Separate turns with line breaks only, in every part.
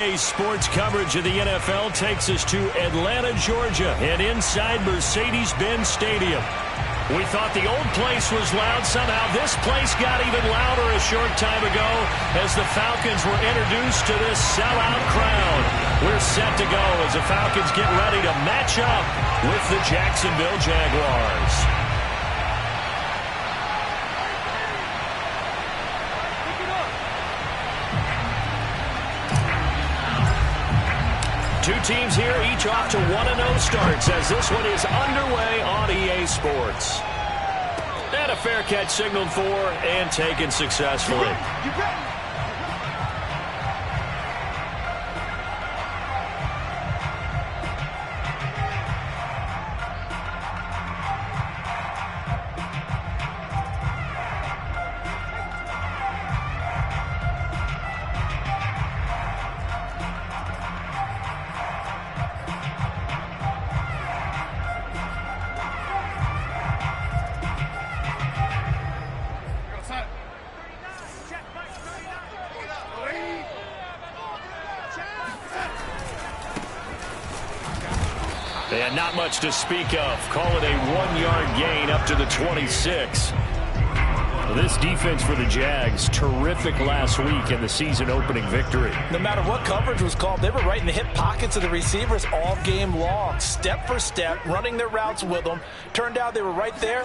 Sports coverage of the NFL takes us to Atlanta, Georgia, and inside Mercedes-Benz Stadium. We thought the old place was loud. Somehow this place got even louder a short time ago as the Falcons were introduced to this sellout crowd. We're set to go as the Falcons get ready to match up with the Jacksonville Jaguars. Two teams here, each off to 1-0 starts as this one is underway on EA Sports. And a fair catch signaled for and taken successfully. And not much to speak of. Call it a 1-yard gain up to the 26. This defense for the Jags, terrific last week in the season-opening victory.
No matter what coverage was called, they were right in the hip pockets of the receivers all game long, step for step, running their routes with them. Turned out they were right there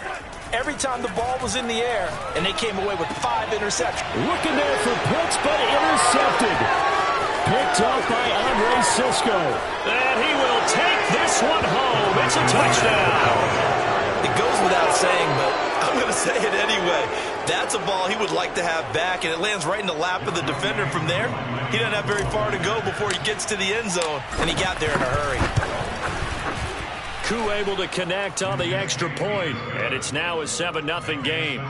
every time the ball was in the air, and they came away with 5 interceptions.
Looking there for Pitts, but intercepted. Picked off by Andre Cisco. And he will take this one home. It's a touchdown.
It goes without saying, but I'm going to say it anyway. That's a ball he would like to have back, and it lands right in the lap of the defender from there. He doesn't have very far to go before he gets to the end zone, and he got there in a hurry.
Koo able to connect on the extra point, and it's now a 7-0 game.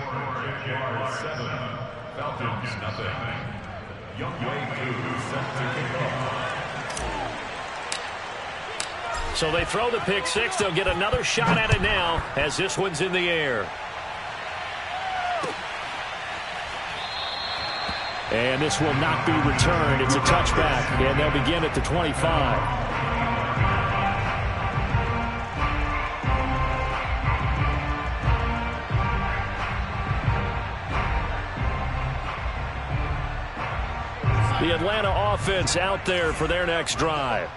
Falcons nothing.
So they throw the pick six. They'll get another shot at it now as this one's in the air. And this will not be returned. It's a touchback, and they'll begin at the 25. The Atlanta offense out there for their next drive.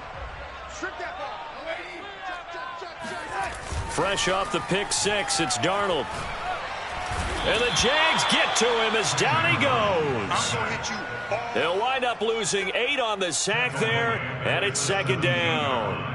Fresh off the pick six, it's Darnold. And the Jags get to him as down he goes. They'll wind up losing 8 on the sack there, and it's second down.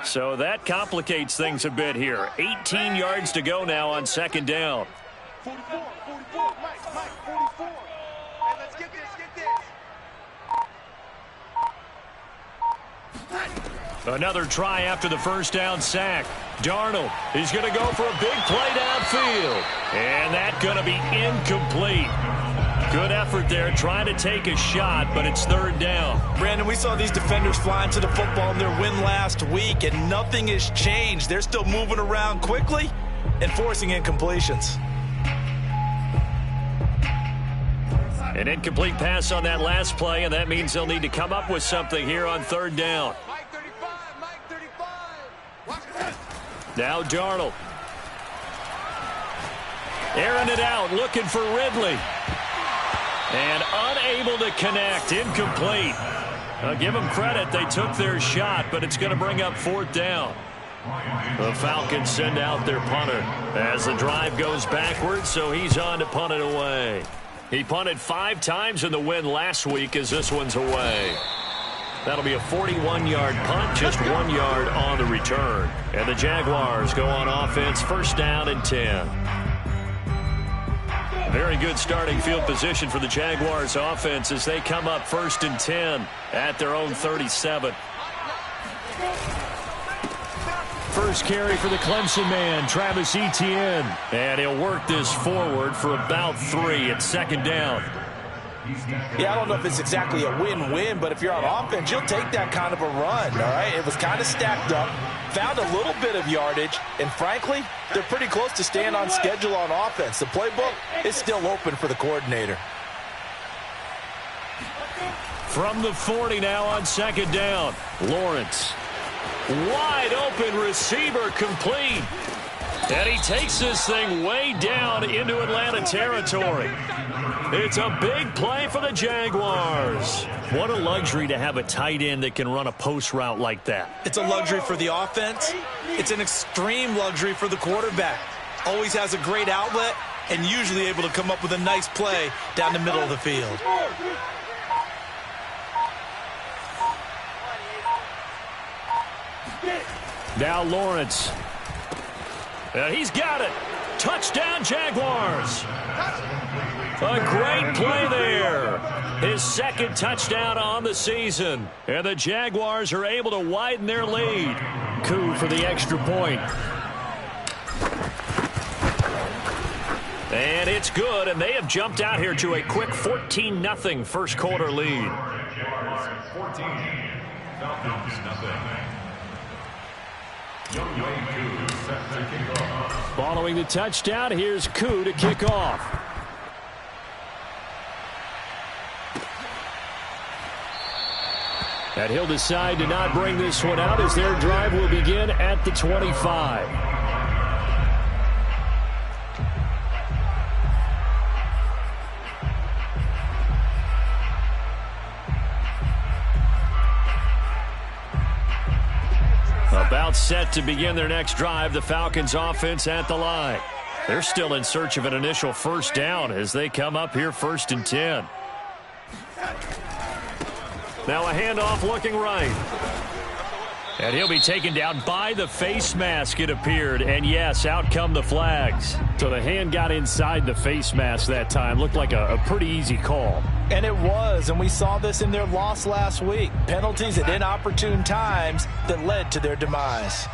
So that complicates things a bit here. 18 yards to go now on second down.
44, Mike, 44. Hey, let's get this.
Another try after the first down sack. Darnold, he's going to go for a big play downfield. And that's going to be incomplete. Good effort there, trying to take a shot, but it's third down.
Brandon, we saw these defenders flying to the football in their win last week, and nothing has changed. They're still moving around quickly and forcing incompletions.
An incomplete pass on that last play, and that means they'll need to come up with something here on third down.
Mike 35. Watch it.
Now Darnold. Airing it out, looking for Ridley. And unable to connect, incomplete. Give them credit, they took their shot, but it's going to bring up fourth down. The Falcons send out their punter as the drive goes backwards, so he's on to punt it away. He punted 5 times in the win last week as this one's away. That'll be a 41-yard punt, just 1 yard on the return. And the Jaguars go on offense, first down and 10. Very good starting field position for the Jaguars offense as they come up first and 10 at their own 37. First carry for the Clemson man, Travis Etienne. And he'll work this forward for about 3 at second down.
Yeah, I don't know if it's exactly a win-win, but if you're on offense, you'll take that kind of a run, all right? It was kind of stacked up, found a little bit of yardage, and frankly, they're pretty close to staying on schedule on offense. The playbook is still open for the coordinator.
From the 40 now on second down. Lawrence. Wide open receiver complete. And he takes this thing way down into Atlanta territory. It's a big play for the Jaguars. What a luxury to have a tight end that can run a post route like that.
It's a luxury for the offense. It's an extreme luxury for the quarterback. Always has a great outlet and usually able to come up with a nice play down the middle of the field.
Now Lawrence. He's got it. Touchdown, Jaguars. A great play there. His second touchdown on the season. And the Jaguars are able to widen their lead. Coup for the extra point. And it's good, and they have jumped out here to a quick 14-0 first quarter lead.
Jaguars 14, Falcons 0.
Following the touchdown, here's Coup to kick off. And he'll decide to not bring this one out as their drive will begin at the 25. About set to begin their next drive, the Falcons offense at the line. They're still in search of an initial first down as they come up here 1st and 10. Now a handoff looking right. And he'll be taken down by the face mask, it appeared. And yes, out come the flags. So the hand got inside the face mask that time. Looked like a pretty easy call.
And it was, and we saw this in their loss last week. Penalties at inopportune times that led to their demise.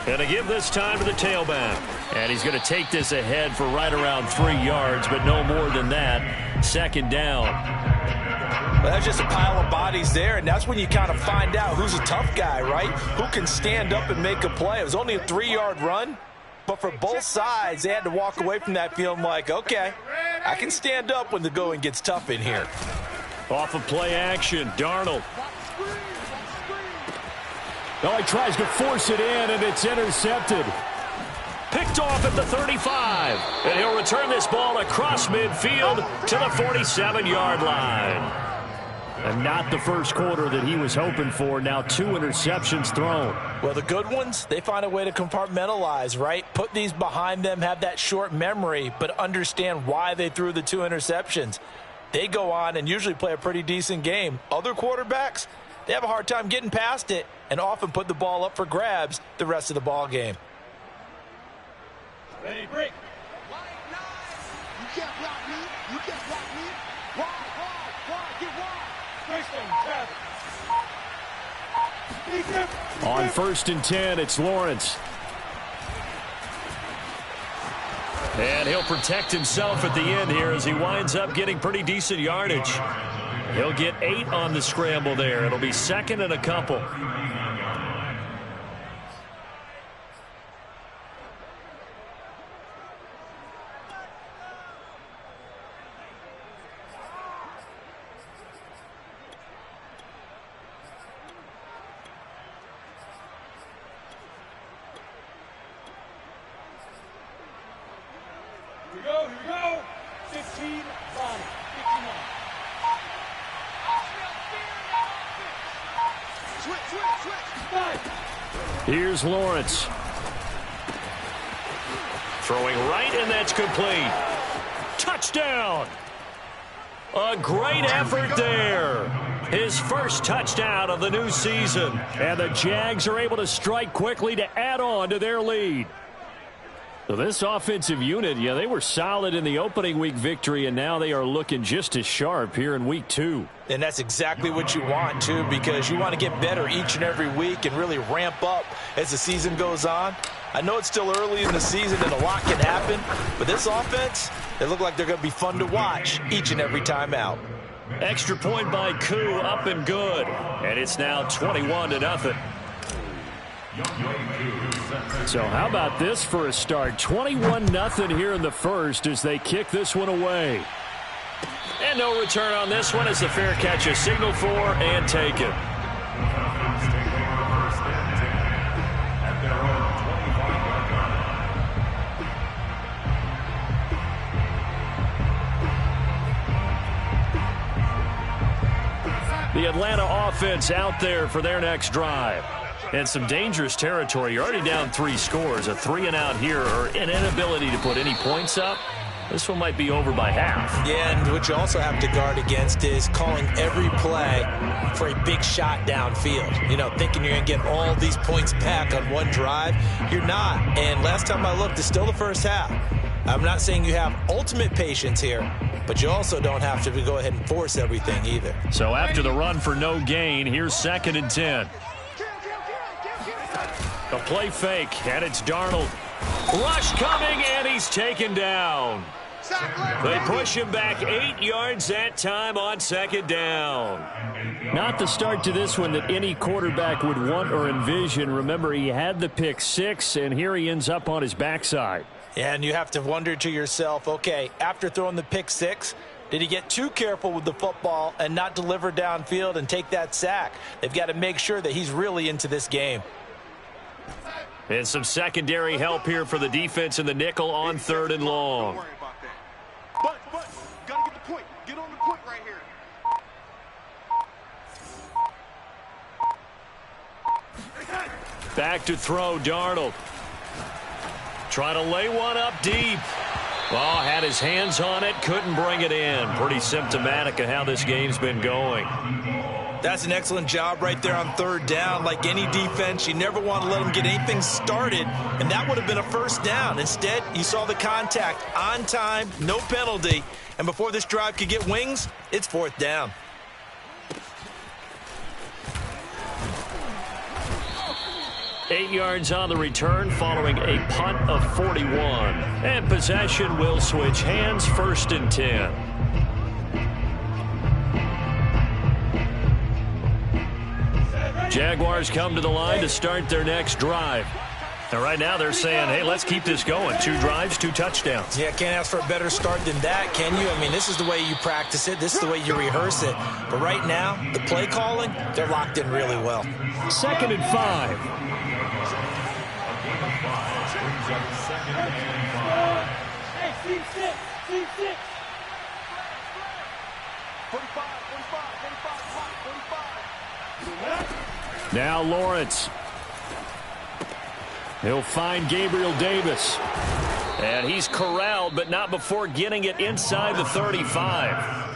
And to give this time to the tailback. And he's going to take this ahead for right around 3 yards, but no more than that. Second down.
Well, that's just a pile of bodies there, and that's when you kind of find out who's a tough guy, right? Who can stand up and make a play. It was only a 3-yard run, but for both sides, they had to walk away from that feeling like, okay, I can stand up when the going gets tough in here.
Off of play action, Darnold. Oh, he tries to force it in, and it's intercepted. Picked off at the 35. And he'll return this ball across midfield to the 47-yard line. And not the first quarter that he was hoping for. Now 2 interceptions thrown.
Well, the good ones, they find a way to compartmentalize, right? Put these behind them, have that short memory, but understand why they threw the 2 interceptions. They go on and usually play a pretty decent game. Other quarterbacks, they have a hard time getting past it and often put the ball up for grabs the rest of the ball game.
Ready, break. You can't block me. You can't block me. Wide, get wide.
On 1st and 10, it's Lawrence. And he'll protect himself at the end here as he winds up getting pretty decent yardage. He'll get 8 on the scramble there. It'll be 2nd and a couple.
Here we go. 15, 5, 51. Switch.
Here's Lawrence. Throwing right, and that's complete. Touchdown. A great effort there. His first touchdown of the new season. And the Jags are able to strike quickly to add on to their lead. So this offensive unit, yeah, they were solid in the opening week victory, and now they are looking just as sharp here in week 2.
And that's exactly what you want, too, because you want to get better each and every week and really ramp up as the season goes on. I know it's still early in the season and a lot can happen, but this offense, They look like they're going to be fun to watch each and every time out.
Extra point by Koo, up and good. And it's now 21-0. So how about this for a start? 21-0 here in the first as they kick this one away. And no return on this one as the fair catch is signaled for and taken. The Atlanta offense out there for their next drive. And some dangerous territory. You're already down 3 scores. A 3-and-out here or an inability to put any points up. This one might be over by half.
Yeah, and what you also have to guard against is calling every play for a big shot downfield. You know, thinking you're going to get all these points back on one drive. You're not. And last time I looked, it's still the first half. I'm not saying you have ultimate patience here, but you also don't have to go ahead and force everything either.
So after the run for no gain, here's 2nd and 10. A play fake, and it's Darnold. Rush coming, and he's taken down. They push him back 8 yards that time on 2nd down. Not the start to this one that any quarterback would want or envision. Remember, he had the pick 6, and here he ends up on his backside.
Yeah, and you have to wonder to yourself, okay, after throwing the pick 6, did he get too careful with the football and not deliver downfield and take that sack? They've got to make sure that he's really into this game.
And some secondary help here for the defense in the nickel on 3rd and long.
Don't worry about that. But, gotta get the point. Get on the point right here.
Back to throw, Darnold. Trying to lay one up deep. Oh, had his hands on it, couldn't bring it in. Pretty symptomatic of how this game's been going.
That's an excellent job right there on 3rd down. Like any defense, you never want to let them get anything started, and that would have been a 1st down. Instead, you saw the contact on time, no penalty, and before this drive could get wings, it's 4th down.
Eight yards on the return following a punt of 41. And possession will switch hands, 1st and 10. Jaguars come to the line to start their next drive. And right now they're saying, hey, let's keep this going. 2 drives, 2 touchdowns.
Yeah, can't ask for a better start than that, can you? I mean, this is the way you practice it. This is the way you rehearse it. But right now, the play calling, they're locked in really well.
2nd and 5.
Hey, C6. 45.
Now Lawrence. He'll find Gabriel Davis. And he's corralled, but not before getting it inside the 35.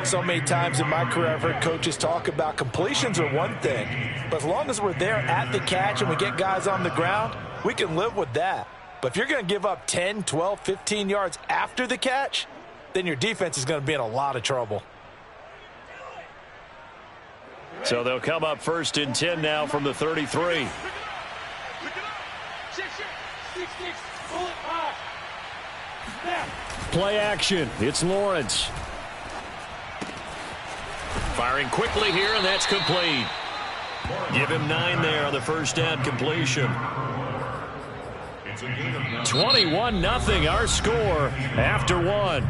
So many times in my career, I've heard coaches talk about completions are one thing. But as long as we're there at the catch and we get guys on the ground, we can live with that. But if you're going to give up 10, 12, 15 yards after the catch, then your defense is going to be in a lot of trouble.
So they'll come up 1st and 10 now from the 33. Play action. It's Lawrence. Firing quickly here, and that's complete. Give him 9 there on the 1st down completion. 21-0 our score after 1.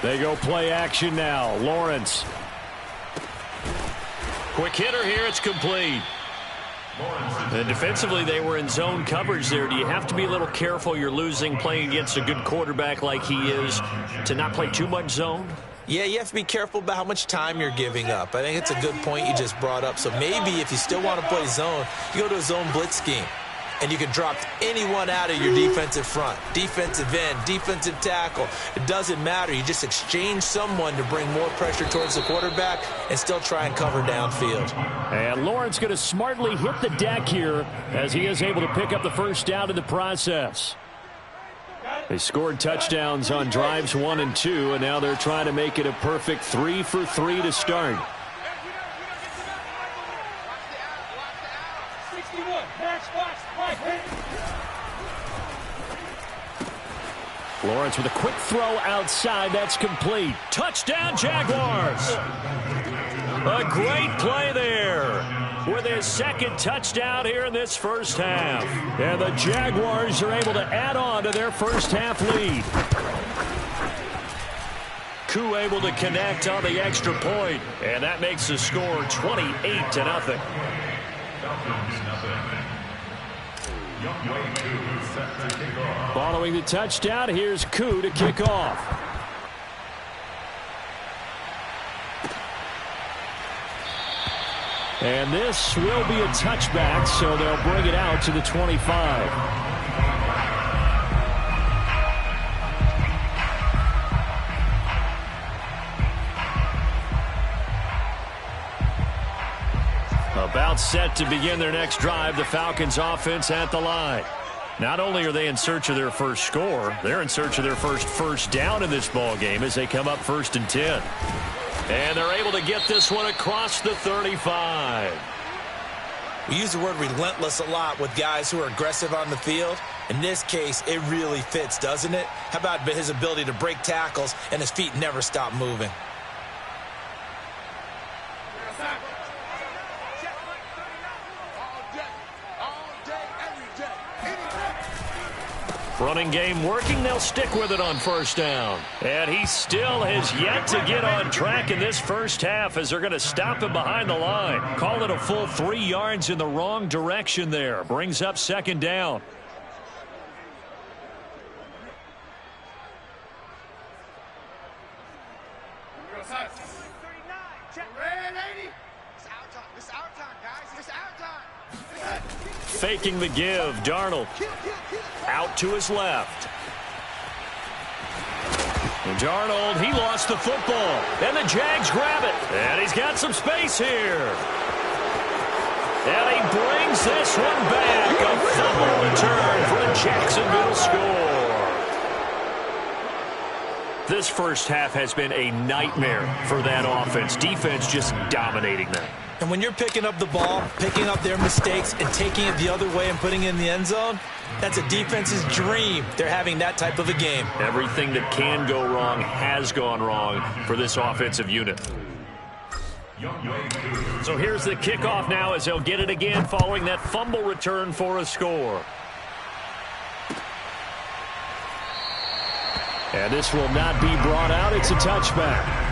They go play action now. Lawrence. Quick hitter here. It's complete. And defensively, they were in zone coverage there. Do you have to be a little careful? You're losing playing against a good quarterback like he is to not play too much zone?
Yeah, you have to be careful about how much time you're giving up. I think it's a good point you just brought up. So maybe if you still want to play zone, you go to a zone blitz scheme. And you can drop anyone out of your defensive front. Defensive end, defensive tackle. It doesn't matter. You just exchange someone to bring more pressure towards the quarterback and still try and cover downfield.
And Lawrence going to smartly hit the deck here as he is able to pick up the 1st down in the process. They scored touchdowns on drives 1 and 2, and now they're trying to make it a perfect 3 for 3 to start. Lawrence with a quick throw outside. That's complete. Touchdown, Jaguars. A great play there with his second touchdown here in this first half. And the Jaguars are able to add on to their first half lead. Koo able to connect on the extra point, and that makes the score 28-0. Following the touchdown, here's Koo to kick off. And this will be a touchback, so they'll bring it out to the 25. About set to begin their next drive, the Falcons offense at the line. Not only are they in search of their first score, they're in search of their first down in this ball game as they come up 1st and 10. And they're able to get this one across the 35.
We use the word relentless a lot with guys who are aggressive on the field. In this case, it really fits, doesn't it? How about his ability to break tackles and his feet never stop moving?
Running game working. They'll stick with it on 1st down. And he still has yet to get on track in this first half as they're going to stop him behind the line. Call it a full 3 yards in the wrong direction there. Brings up 2nd down. Faking the give. Darnold out to his left. And Darnold, he lost the football. And the Jags grab it. And he's got some space here. And he brings this one back. A fumble return for a Jacksonville score. This first half has been a nightmare for that offense. Defense just dominating them.
And when you're picking up the ball, picking up their mistakes, and taking it the other way and putting it in the end zone, that's a defense's dream. They're having that type of a game.
Everything that can go wrong has gone wrong for this offensive unit. So here's the kickoff now as they'll get it again following that fumble return for a score. And this will not be brought out. It's a touchback.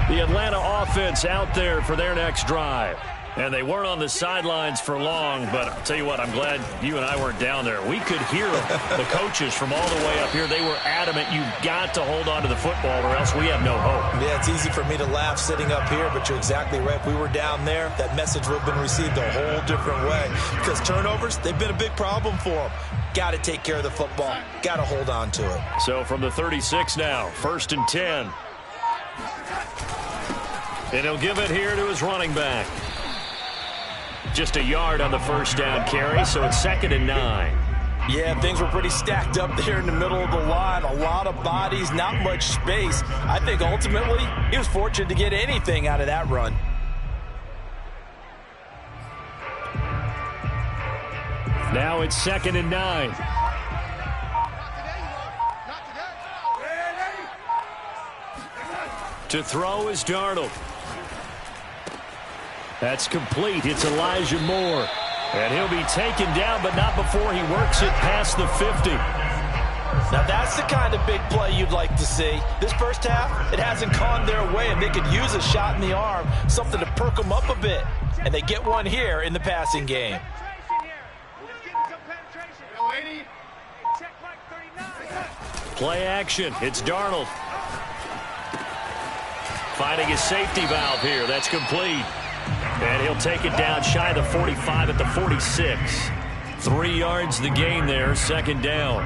The Atlanta offense out there for their next drive. And they weren't on the sidelines for long, but I'll tell you what, I'm glad you and I weren't down there. We could hear the coaches from all the way up here. They were adamant, you've got to hold on to the football or else we have no hope.
Yeah, it's easy for me to laugh sitting up here, but you're exactly right. If we were down there, that message would have been received a whole different way. Because turnovers, they've been a big problem for them. Got to take care of the football. Got to hold on to it.
So from the 36 now, 1st and 10. And he'll give it here to his running back. Just a yard on the 1st down carry, so it's 2nd and 9.
Yeah, things were pretty stacked up there in the middle of the line. A lot of bodies, not much space. I think ultimately he was fortunate to get anything out of that run.
Now it's 2nd and 9. To throw is Darnold. That's complete. It's Elijah Moore. And he'll be taken down, but not before he works it past the 50.
Now that's the kind of big play you'd like to see. This first half, it hasn't gone their way, and they could use a shot in the arm, something to perk them up a bit. And they get one here in the passing game.
Play action. It's Darnold. Finding his safety valve here. That's complete. And he'll take it down shy of the 45 at the 46. 3 yards the gain there, 2nd down.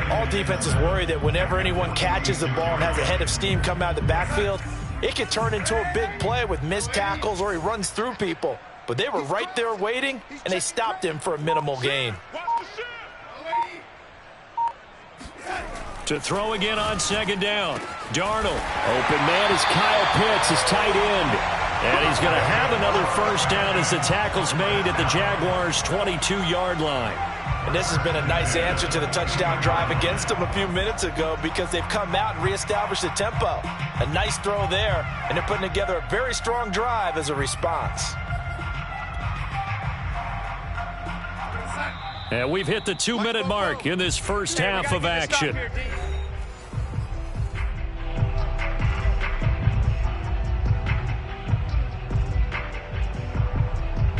All defenses worry that whenever anyone catches the ball and has a head of steam come out of the backfield, it can turn into a big play with missed tackles or he runs through people. but they were right there waiting, and they stopped him for a minimal gain.
To throw again on second down. Darnold. Open man is Kyle Pitts, his tight end. And he's going to have another first down as the tackle's made at the Jaguars' 22-yard line.
And this has been a nice answer to the touchdown drive against them a few minutes ago because they've come out and reestablished the tempo. A nice throw there, and they're putting together a very strong drive as a response.
And we've hit the 2-minute mark in this first half of action.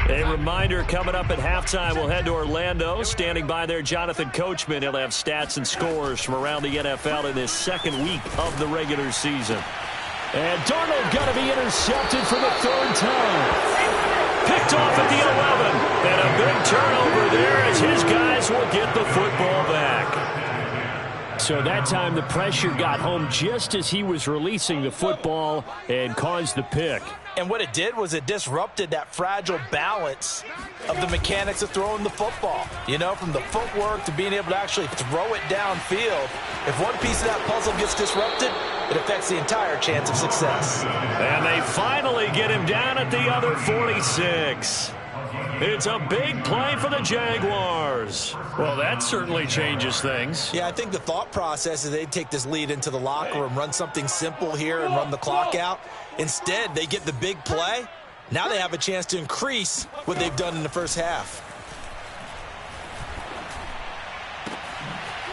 A reminder, coming up at halftime, we'll head to Orlando. Standing by there, Jonathan Coachman. He'll have stats and scores from around the NFL in this second week of the regular season. And Darnold going to be intercepted for the third time. Picked off at the 11. And a big turnover there as his guys will get the football back. So that time the pressure got home just as he was releasing the football and caused the pick.
And what it did was it disrupted that fragile balance of the mechanics of throwing the football. You know, from the footwork to being able to actually throw it downfield. If one piece of that puzzle gets disrupted, it affects the entire chance of success.
And they finally get him down at the other 46. It's a big play for the Jaguars. Well, that certainly changes things.
Yeah, I think the thought process is they'd take this lead into the locker room, run something simple here and run the clock out. Instead, they get the big play. Now they have a chance to increase what they've done in the first half.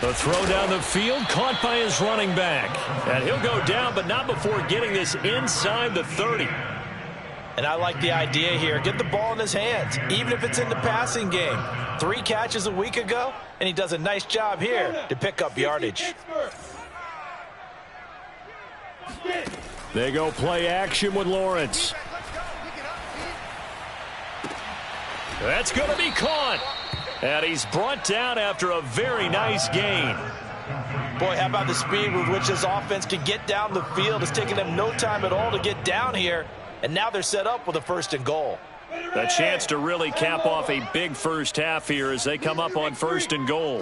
The throw down the field, caught by his running back. And he'll go down, but not before getting this inside the 30.
And I like the idea here. Get the ball in his hands, even if it's in the passing game. 3 catches a week ago, and he does a nice job here to pick up yardage.
They go play action with Lawrence. That's going to be caught. And he's brought down after a very nice gain.
Boy, how about the speed with which this offense can get down the field? It's taking them no time at all to get down here. And now they're set up with a 1st and goal.
A chance to really cap off a big first half here as they come up on 1st and goal.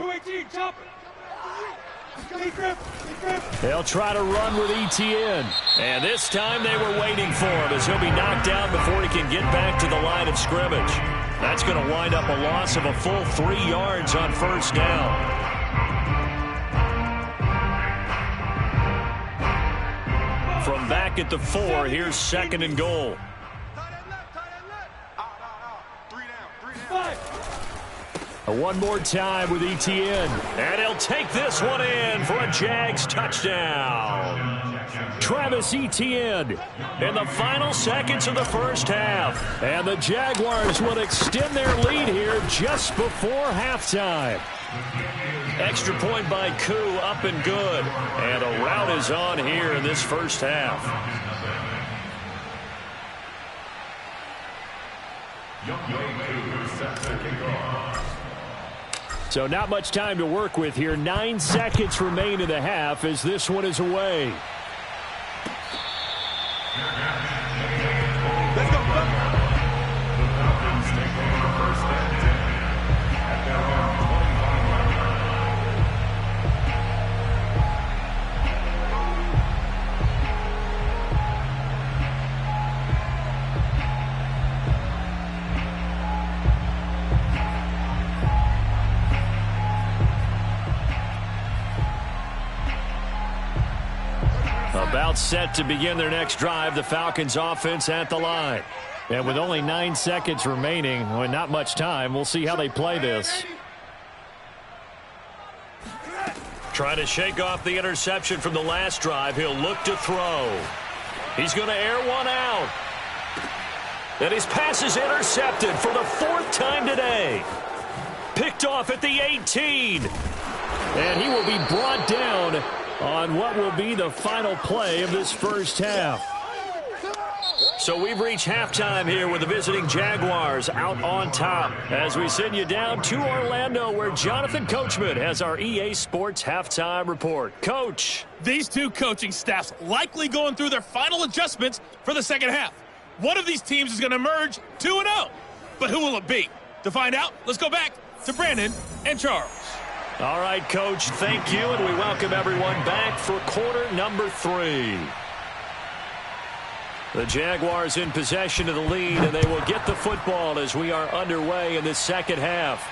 They'll try to run with ETN. And this time they were waiting for him as he'll be knocked down before he can get back to the line of scrimmage. That's going to wind up a loss of a full 3 yards on 1st down. From back at the 4, here's 2nd and goal. One more time with ETN. And he'll take this one in for a Jags touchdown. Travis Etienne in the final seconds of the first half. And the Jaguars will extend their lead here just before halftime. Extra point by Koo, up and good. And a rout is on here in this first half. So not much time to work with here. 9 seconds remain in the half as this one is away.
Let's go. The Falcons take over first and 10 at their own 25.
About set to begin their next drive, the Falcons offense at the line. And with only 9 seconds remaining, well, not much time, we'll see how they play this. Trying to shake off the interception from the last drive. He'll look to throw. He's going to air one out. And his pass is intercepted for the 4th time today. Picked off at the 18. And he will be brought down on what will be the final play of this first half. So we've reached halftime here with the visiting Jaguars out on top as we send you down to Orlando where Jonathan Coachman has our EA Sports halftime report. Coach.
These two coaching staffs likely going through their final adjustments for the second half. One of these teams is going to emerge 2-0. But who will it be? To find out, let's go back to Brandon and Charles.
All right, Coach, thank you, and we welcome everyone back for quarter number 3. The Jaguars in possession of the lead, and they will get the football as we are underway in the second half.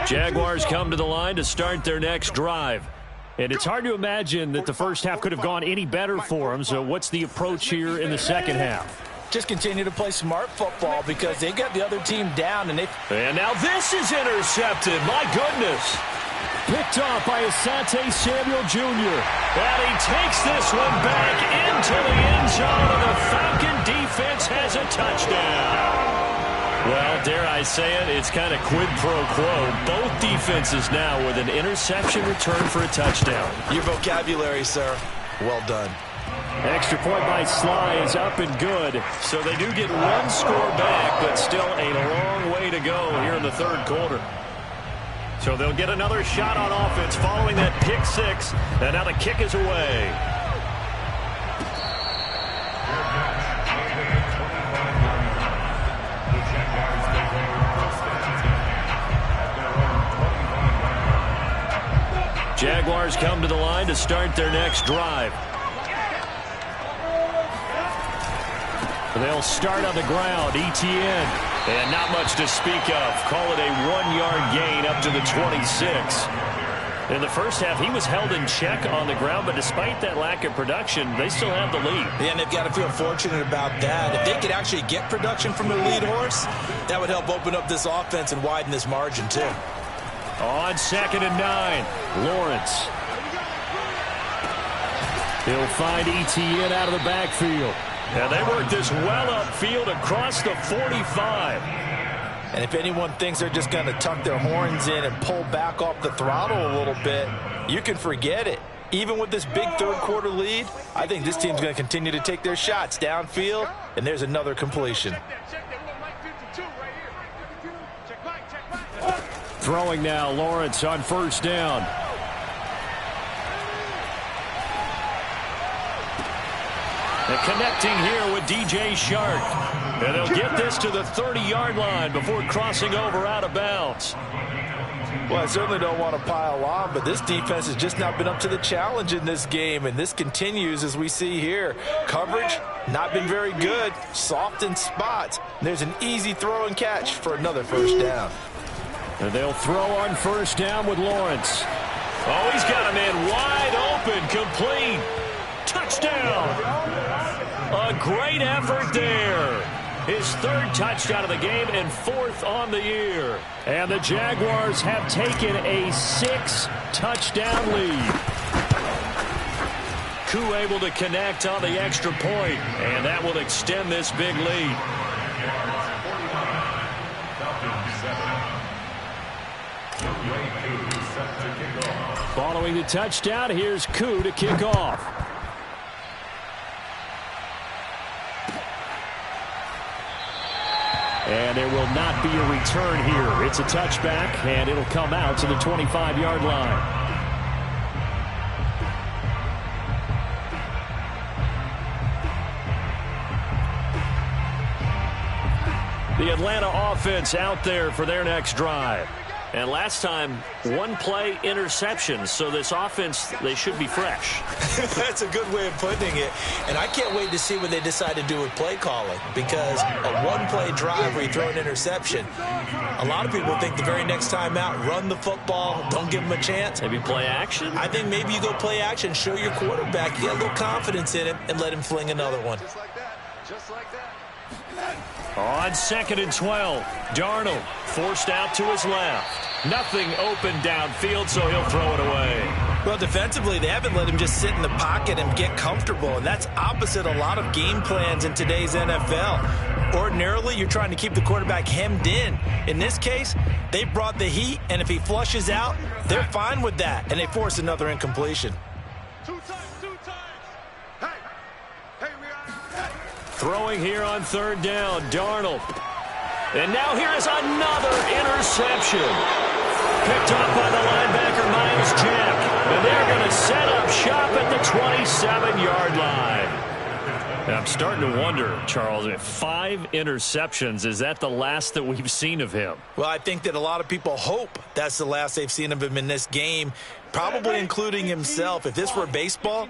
Jaguars come to the line to start their next drive. And it's hard to imagine that the first half could have gone any better for them. So what's the approach here in the second half?
Just continue to play smart football because they got the other team down. And
now this is intercepted. My goodness. Picked off by Asante Samuel Jr. And he takes this one back into the end zone. And the Falcon defense has a touchdown. Well, dare I say it, it's kind of quid pro quo. Both defenses now with an interception return for a touchdown.
Your vocabulary, sir. Well done.
Extra point by Sly is up and good. So they do get one score back, but still a long way to go here in the third quarter. So they'll get another shot on offense following that pick 6. And now the kick is away. Jaguars come to the line to start their next drive. They'll start on the ground. ETN. And not much to speak of. Call it a 1-yard gain up to the 26. In the first half, he was held in check on the ground, but despite that lack of production, they still have the lead.
Yeah, and they've got to feel fortunate about that. If they could actually get production from their lead horse, that would help open up this offense and widen this margin, too.
On 2nd and 9, Lawrence. He'll find ETN out of the backfield. And they work this well upfield across the 45.
And if anyone thinks they're just going to tuck their horns in and pull back off the throttle a little bit, you can forget it. Even with this big third quarter lead, I think this team's going to continue to take their shots downfield, and there's another completion.
Throwing now, Lawrence on first down. And connecting here with DJ Shark. And they'll get this to the 30-yard line before crossing over out of bounds.
Well, I certainly don't want to pile on, but this defense has just not been up to the challenge in this game, and this continues as we see here. Coverage, not been very good, soft in spots. There's an easy throw and catch for another first down.
And they'll throw on first down with Lawrence. Oh, he's got a man wide open, complete. Touchdown. A great effort there. His 3rd touchdown of the game and 4th on the year. And the Jaguars have taken a 6-touchdown lead. Koo able to connect on the extra point, and that will extend this big lead. Following the touchdown, here's Koo to kick off. And there will not be a return here. It's a touchback, and it'll come out to the 25-yard line. The Atlanta offense out there for their next drive. And last time, 1-play interception. So this offense, they should be fresh.
That's a good way of putting it. And I can't wait to see what they decide to do with play calling. Because a 1-play drive where you throw an interception, a lot of people think the very next time out, run the football, don't give them a chance.
Maybe play action?
I think maybe you go play action, show your quarterback, get a little confidence in him, and let him fling another one.
Just like that. Just like that.
On 2nd and 12, Darnold forced out to his left. Nothing open downfield, so he'll throw it away.
Well, defensively, they haven't let him just sit in the pocket and get comfortable, and that's opposite a lot of game plans in today's NFL. Ordinarily, you're trying to keep the quarterback hemmed in. In this case, they brought the heat, and if he flushes out, they're fine with that, and they force another incompletion.
Two times. Hey, we are.
Throwing here on 3rd down, Darnold. And now here is another interception. Picked up by the linebacker, Miles Jack. And they're going to set up shop at the 27-yard line. I'm starting to wonder, Charles, if 5 interceptions, is that the last that we've seen of him?
Well, I think that a lot of people hope that's the last they've seen of him in this game, probably including himself. If this were baseball,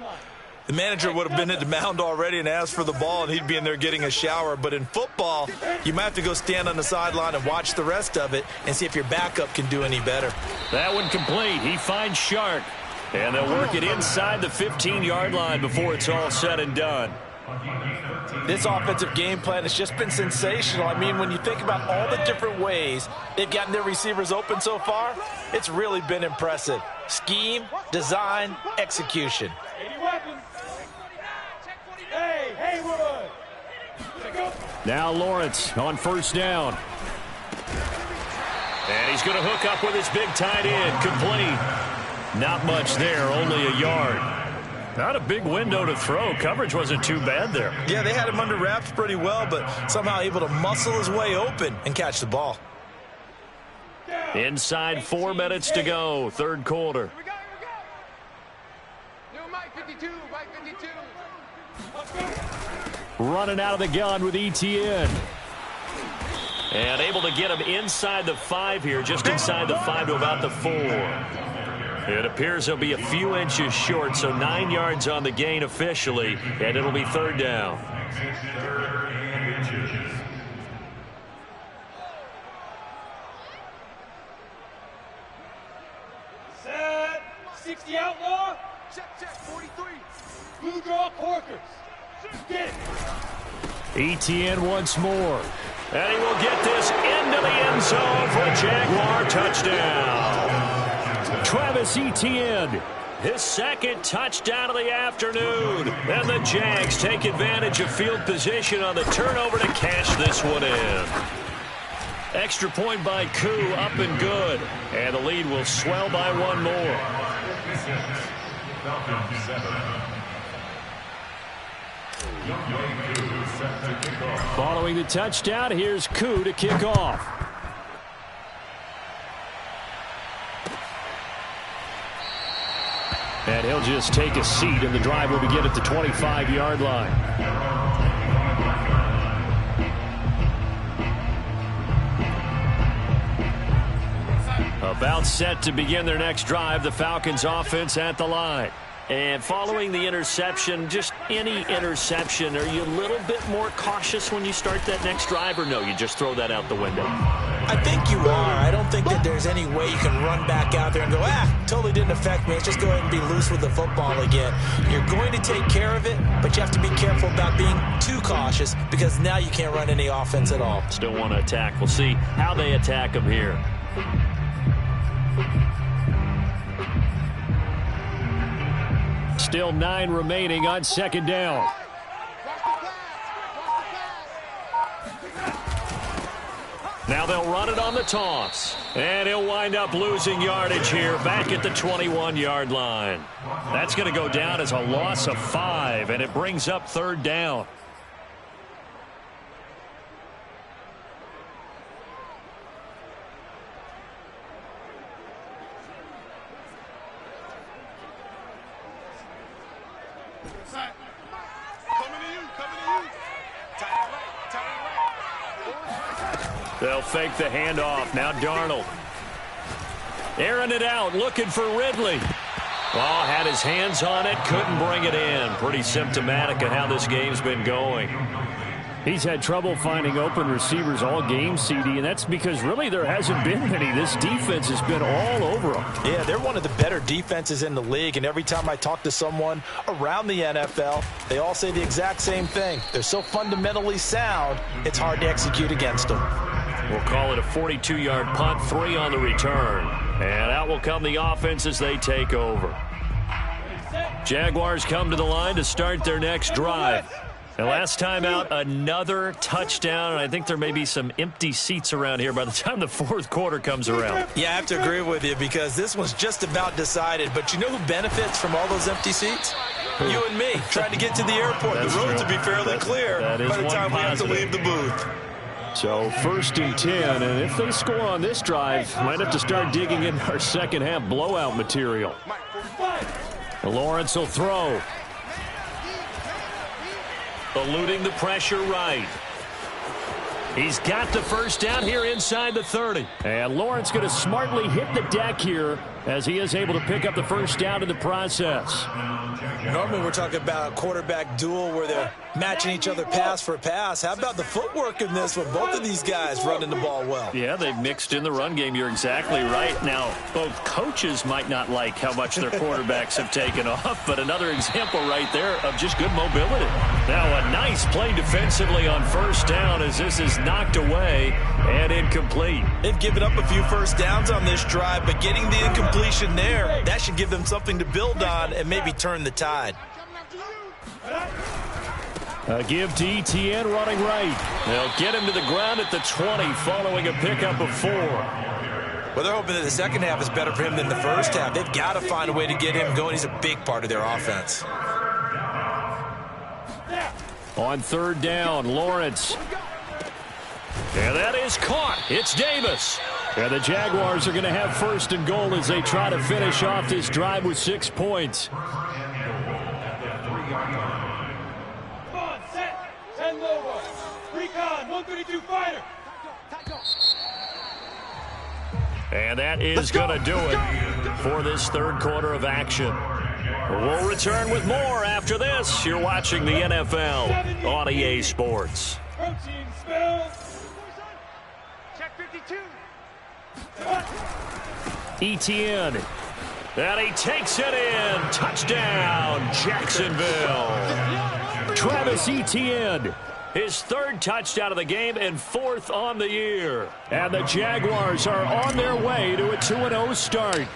the manager would have been at the mound already and asked for the ball, and he'd be in there getting a shower. But in football, you might have to go stand on the sideline and watch the rest of it and see if your backup can do any better.
That one complete. He finds Shark, and they'll work it inside the 15-yard line before it's all said and done.
This offensive game plan has just been sensational. I mean, when you think about all the different ways they've gotten their receivers open so far, it's really been impressive. Scheme, design, execution.
Now Lawrence on first down. And he's going to hook up with his big tight end. Complete. Not much there, only a yard. Not a big window to throw. Coverage wasn't too bad there.
Yeah, they had him under wraps pretty well, but somehow able to muscle his way open and catch the ball.
Inside 4 minutes to go, third quarter. Running out of the gun with ETN. And able to get him inside the 5 here, just inside the 5 to about the 4. It appears he'll be a few inches short, so 9 yards on the gain officially, and it'll be third down.
Set. 60 outlaw.
Check, 43.
Blue draw Corkers. Get it.
ETN once more. And he will get this into the end zone for a Jaguar touchdown. Travis Etienne, his second touchdown of the afternoon. And the Jags take advantage of field position on the turnover to cash this one in. Extra point by Koo, up and good. And the lead will swell by one more. Following the touchdown, here's Koo to kick off. And he'll just take a seat, and the drive will begin at the 25-yard line. About set to begin their next drive, the Falcons offense at the line. And following the interception, just any interception, are you a little bit more cautious when you start that next drive, or no, you just throw that out the window?
I think you are. I don't think that there's any way you can run back out there and go, totally didn't affect me. Let's just go ahead and be loose with the football again. You're going to take care of it, but you have to be careful about being too cautious because now you can't run any offense at all.
Still want to attack. We'll see how they attack them here. Still 9 remaining on second down. Now they'll run it on the toss. And he'll wind up losing yardage here back at the 21-yard line. That's going to go down as a loss of 5, and it brings up third down. They'll fake the handoff. Now Darnold. Airing it out, looking for Ridley. Well, had his hands on it, couldn't bring it in. Pretty symptomatic of how this game's been going. He's had trouble finding open receivers all game, CD, and that's because really there hasn't been many. This defense has been all over them.
Yeah, they're one of the better defenses in the league, and every time I talk to someone around the NFL, they all say the exact same thing. They're so fundamentally sound, it's hard to execute against them.
We'll call it a 42-yard punt, 3 on the return. And out will come the offense as they take over. Jaguars come to the line to start their next drive. And last time out, another touchdown, and I think there may be some empty seats around here by the time the fourth quarter comes around.
Yeah, I have to agree with you because this one's just about decided. But you know who benefits from all those empty seats? You and me, trying to get to the airport. The roads will be fairly clear by the time we have to leave the booth.
So 1st and 10, and if they score on this drive, might have to start digging in our second half blowout material. Lawrence will throw. Eluding the pressure right. He's got the first down here inside the 30. And Lawrence going to smartly hit the deck here as he is able to pick up the first down in the process.
Normally we're talking about a quarterback duel where they're matching each other pass for pass. How about the footwork in this with both of these guys running the ball well?
Yeah, they've mixed in the run game. You're exactly right. Now, both coaches might not like how much their quarterbacks have taken off, but another example right there of just good mobility. Now, a nice play defensively on first down as this is knocked away and incomplete.
They've given up a few first downs on this drive, but getting the incompletion there, that should give them something to build on and maybe turn the tide.
A give to Etienne running right. They'll get him to the ground at the 20 following a pickup of 4.
Well, they're hoping that the second half is better for him than the first half. They've got to find a way to get him going. He's a big part of their offense.
On 3rd down, Lawrence. And that is caught. It's Davis. And the Jaguars are going to have 1st and goal as they try to finish off this drive with 6 points.
Come on, set. 10 logo. Recon, 132 fighter.
And that is going to do it for this 3rd quarter of action. We'll return with more after this. You're watching the NFL on EA Sports.
Protein spells.
Check 52.
Etienne. And he takes it in. Touchdown, Jacksonville. Travis Etienne. His 3rd touchdown of the game and 4th on the year. And the Jaguars are on their way to a 2-0 start.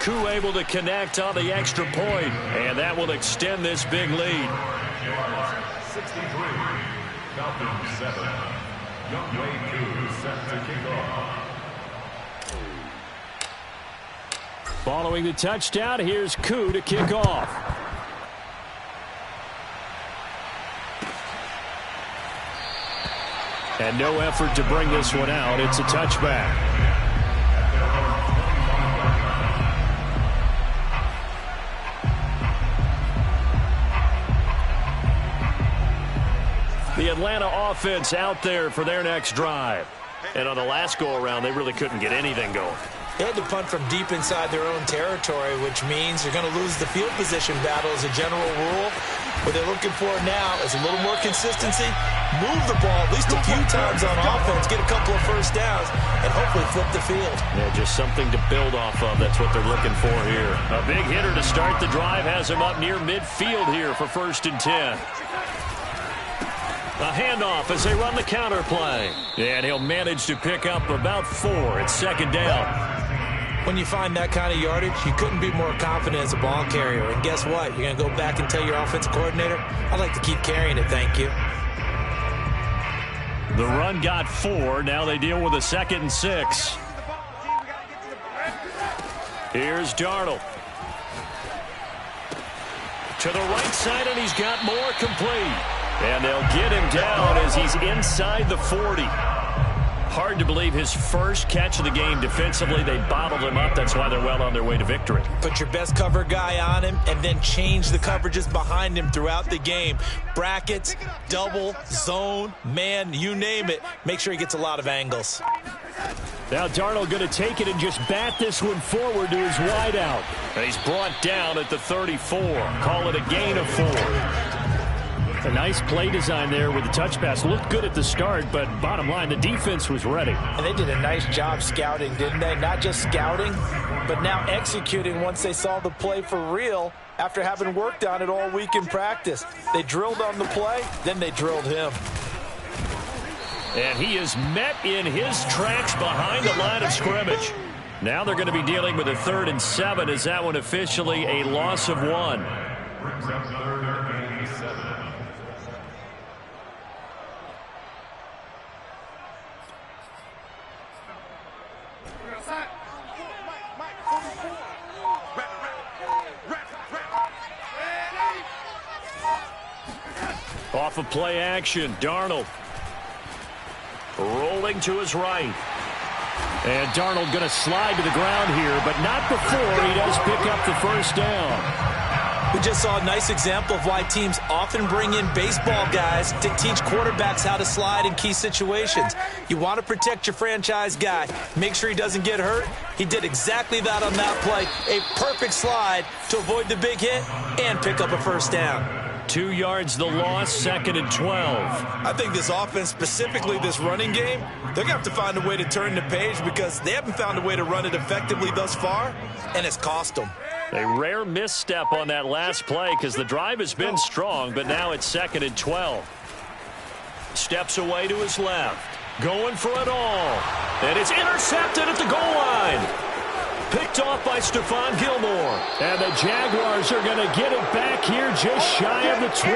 Koo able to connect on the extra point, and that will extend this big lead.
63, Falcons 7. Youngway Koo set to kick off.
Following the touchdown, here's Koo to kick off. And no effort to bring this one out. It's a touchback. The Atlanta offense out there for their next drive. And on the last go-around, they really couldn't get anything going.
They had to punt from deep inside their own territory, which means you're going to lose the field position battle as a general rule. What they're looking for now is a little more consistency, move the ball at least a few times on offense, get a couple of first downs, and hopefully flip the field.
Yeah, just something to build off of. That's what they're looking for here. A big hitter to start the drive has him up near midfield here for 1st and 10. A handoff as they run the counter play. And he'll manage to pick up about 4. It's 2nd down.
When you find that kind of yardage, you couldn't be more confident as a ball carrier. And guess what? You're going to go back and tell your offensive coordinator, I'd like to keep carrying it, thank you.
The run got 4. Now they deal with a 2nd and 6. Here's Darnold. To the right side, and he's got more complete. And they'll get him down as he's inside the 40. Hard to believe his first catch of the game defensively. They bottled him up. That's why they're well on their way to victory.
Put your best cover guy on him and then change the coverages behind him throughout the game. Brackets, double, zone, man, you name it. Make sure he gets a lot of angles.
Now Darnold going to take it and just bat this one forward to his wideout. And he's brought down at the 34. Call it a gain of 4. A nice play design there with the touch pass. Looked good at the start, but bottom line, the defense was ready.
And they did a nice job scouting, didn't they? Not just scouting, but now executing once they saw the play for real after having worked on it all week in practice. They drilled on the play, then they drilled him.
And he is met in his tracks behind the line of scrimmage. Now they're going to be dealing with a 3rd and 7. Is that one officially a loss of 1?
Brings up 3rd and 7.
Off of play action, Darnold. Rolling to his right. And Darnold going to slide to the ground here, but not before he does pick up the first down.
We just saw a nice example of why teams often bring in baseball guys to teach quarterbacks how to slide in key situations. You want to protect your franchise guy. Make sure he doesn't get hurt. He did exactly that on that play. A perfect slide to avoid the big hit and pick up a first down.
2 yards the loss, 2nd and 12.
I think this offense, specifically this running game, they're going to have to find a way to turn the page because they haven't found a way to run it effectively thus far, and it's cost them.
A rare misstep on that last play because the drive has been strong, but now it's 2nd and 12. Steps away to his left. Going for it all. And it's intercepted at the goal line. Picked off by Stephon Gilmore. And the Jaguars are going to get it back here just shy of the 20.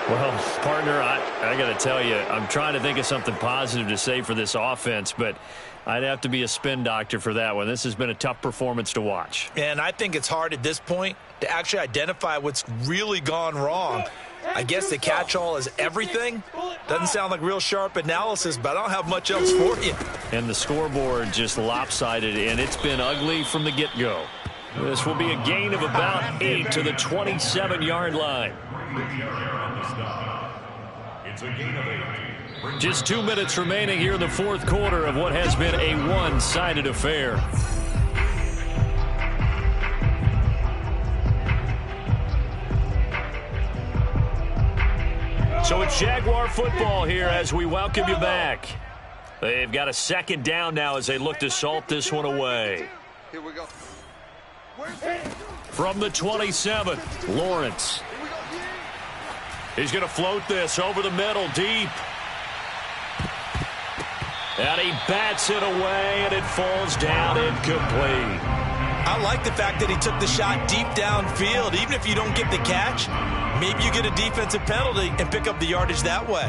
Well, partner, I got to tell you, I'm trying to think of something positive to say for this offense, but I'd have to be a spin doctor for that one. This has been a tough performance to watch.
And I think it's hard at this point to actually identify what's really gone wrong. I guess the catch-all is everything. Doesn't sound like real sharp analysis, but I don't have much else for you.
And the scoreboard just lopsided, and it's been ugly from the get-go. This will be a gain of about 8 to the 27-yard line.
It's a gain of 8.
Just 2 minutes remaining here in the fourth quarter of what has been a one-sided affair. So it's Jaguar football here as we welcome you back. They've got a second down now as they look to salt this one away.
Here we go.
From the 27, Lawrence. He's going to float this over the middle, deep. And he bats it away, and it falls down incomplete.
I like the fact that he took the shot deep downfield. Even if you don't get the catch, maybe you get a defensive penalty and pick up the yardage that way.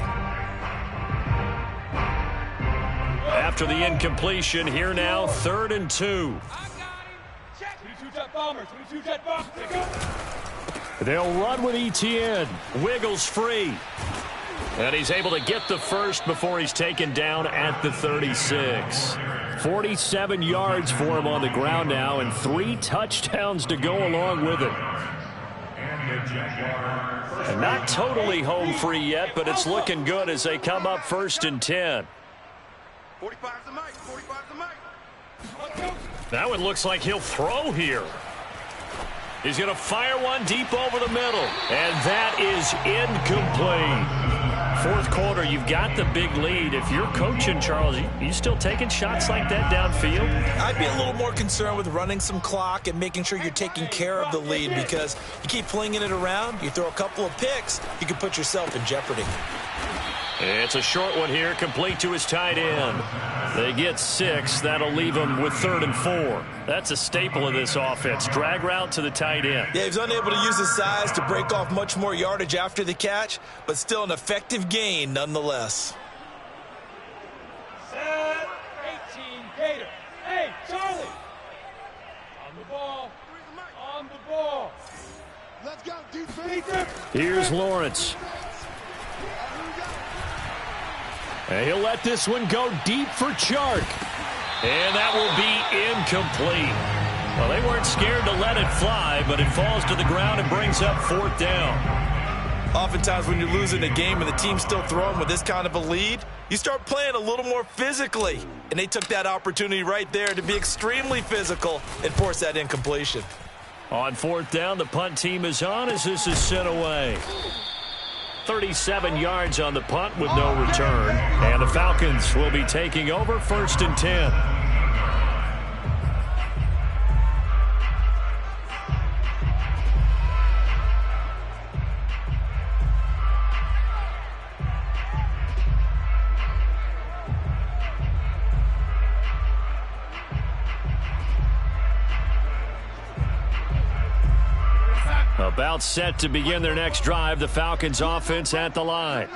After the incompletion, here now, 3rd and 2. They'll run with Etienne. Wiggles free. And he's able to get the first before he's taken down at the 36. 47 yards for him on the ground now, and 3 touchdowns to go along with it. And not totally home free yet, but it's looking good as they come up 1st and 10.
45's the mic. 45's the mic.
That one looks like he'll throw here. He's going to fire one deep over the middle, and that is incomplete. Fourth quarter, you've got the big lead. If you're coaching, Charles, you still taking shots like that downfield?
I'd be a little more concerned with running some clock and making sure you're taking care of the lead, because you keep flinging it around, you throw a couple of picks, you can put yourself in jeopardy.
It's a short one here, complete to his tight end. They get 6. That'll leave them with 3rd and 4. That's a staple of this offense. Drag route to the tight end.
Yeah, he's unable to use his size to break off much more yardage after the catch, but still an effective gain nonetheless.
Set 18, Gator. Hey, Charlie. On the ball. On the ball.
Let's go, defense.
Here's Lawrence. And he'll let this one go deep for Chark. And that will be incomplete. Well, they weren't scared to let it fly, but it falls to the ground and brings up 4th down.
Oftentimes when you're losing a game and the team's still throwing with this kind of a lead, you start playing a little more physically. And they took that opportunity right there to be extremely physical and force that incompletion.
On 4th down, the punt team is on as this is sent away. 37 yards on the punt with no return. And the Falcons will be taking over 1st and 10. About set to begin their next drive. The Falcons offense at the line.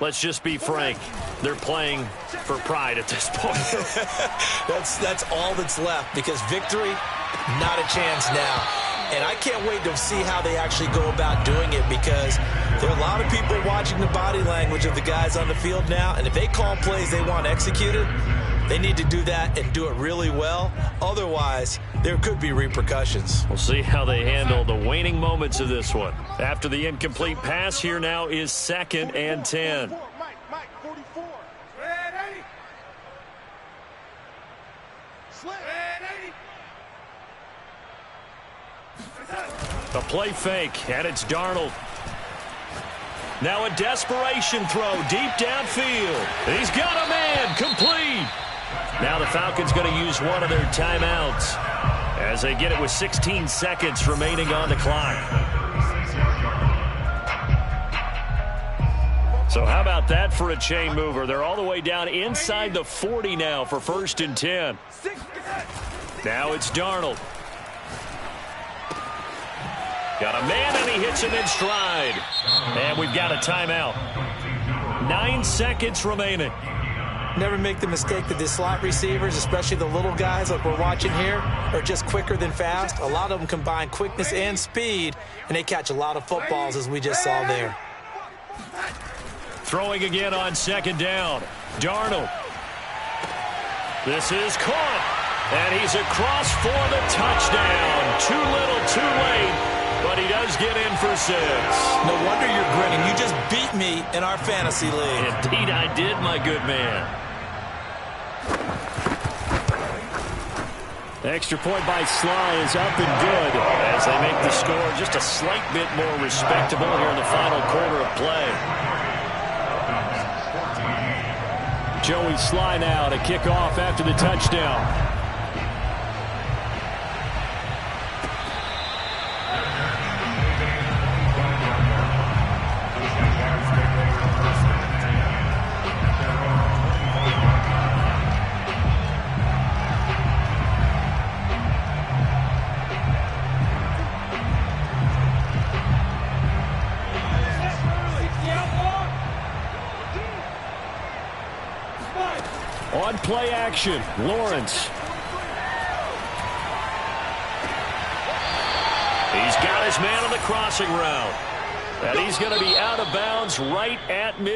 Let's just be frank. They're playing for pride at this point.
That's all that's left, because victory, not a chance now. And I can't wait to see how they actually go about doing it, because there are a lot of people watching the body language of the guys on the field now, and if they call plays they want executed, they need to do that and do it really well. Otherwise, there could be repercussions.
We'll see how they handle the waning moments of this one. After the incomplete pass, here now is 2nd and 10.
Mike, 44.
Ready.
Slip.
Ready.
The play fake, and it's Darnold. Now a desperation throw deep downfield. He's got a man, complete. Now the Falcons going to use one of their timeouts as they get it with 16 seconds remaining on the clock. So how about that for a chain mover? They're all the way down inside the 40 now for 1st and 10. Now it's Darnold. Got a man, and he hits him in stride. And we've got a timeout. 9 seconds remaining.
Never make the mistake that the slot receivers, especially the little guys like we're watching here, are just quicker than fast. A lot of them combine quickness and speed, and they catch a lot of footballs, as we just saw there.
Throwing again on 2nd down. Darnold. This is caught. And he's across for the touchdown. Too little, too late. But he does get in for 6.
No wonder you're grinning. You just beat me in our fantasy league.
Indeed I did, my good man. The extra point by Sly is up and good as they make the score just a slight bit more respectable here in the final quarter of play. Joey Sly now to kick off after the touchdown. On play action, Lawrence. He's got his man on the crossing route. And he's going to be out of bounds right at mid.